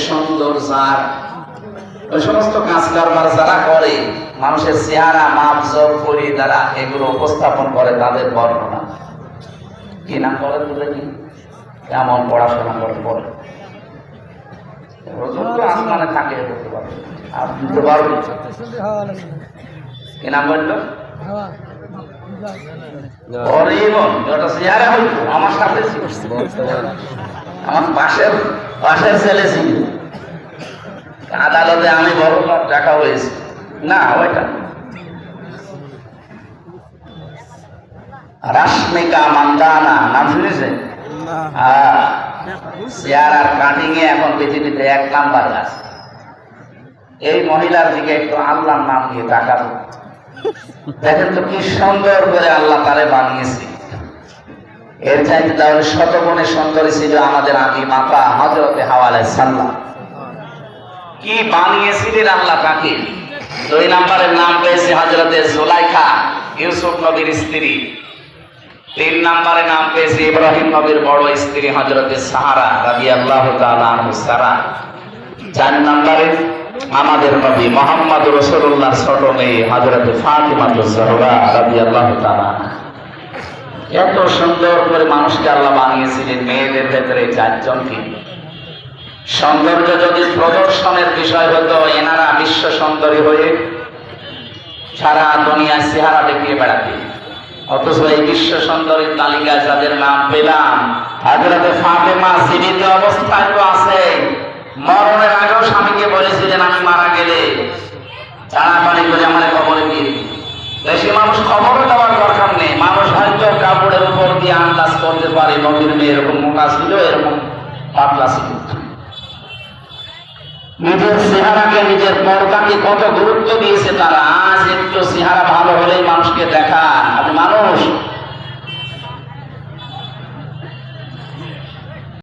সুন্দর যার ওই সমস্ত কাজ কারবার যারা করে মানুষের চেহারা মাপ জপ করে যারা এগুলো উপস্থাপন করে তাদের বর্ণনা কি নাম বলেন বলে কি কেমন পড়াশোনা করে বলে আসমানে থাকে বলতে পারবে আপনি তো পারবেন কি নাম বললো আমার সাথে আমার পাশের ছেলে ছিল আদালতে আমি বড় টাকা হয়েছি না ওইটা রাশমিকা মান্দানা নাম শুনেছেন? চেয়ার আর কাটিং এ এখন পৃথিবীতে 1 নাম্বার আছে। এই মহিলার দিকে একটু আল্লাহর নাম দিয়ে তাকাবো, দেখেন তো কি সুন্দর করে আল্লাহ তারে বানিয়েছে। এর চাইতে তাহলে শতগুণে সুন্দরী ছিল আমাদের আদি মাতা হযরতে হাওয়া আলাইহিস সালাম। কি বানিয়েছিলেন আল্লাহ তাকে। 2 নম্বরের নাম পেয়েছে হযরতে জুলাইখা, ইউসুফ নবীর স্ত্রী। 3 নম্বরে নাম পেয়েছে ইব্রাহিম নবীর বড় স্ত্রী হযরতে সাহারা রাদিয়াল্লাহু তাআলা আনহা। 4 নম্বরে আমাদের নবী মুহাম্মদ রাসূলুল্লাহর ছোট মেয়ে হযরতে ফাতিমা জোহরা রাদিয়াল্লাহু তাআলা। এত সুন্দর করে মানুষকে আল্লাহ বানিয়েছিলেন। মেয়েদের ভেতরে 4 জনকে। সৌন্দর্য যদি প্রদর্শনের বিষয় হতো, এনারা বিশ্ব সুন্দরী হয়ে সারা দুনিয়ায় চেহারা দেখিয়ে বেড়াতে। অথচ এই বিশ্ব সুন্দরীর তালিকায় যাদের নাম পেলাম, হযরতে ফাতেমা জীবিত অবস্থায় তো আছে, মরণের আগেও স্বামীকে বলেছিলেন আমি মারা গেলে চাড়াপানি করে আমার কবরে দিয়ে। দেশে মানুষ খবরও দেওয়ার দরকার নেই, মানুষ হয়তো কাপড়ের উপর দিয়ে আন্দাজ করতে পারে নবীর মেয়ে এরকম মোটা ছিল, এরকম পাতলা ছিল। নিজের চেহারাকে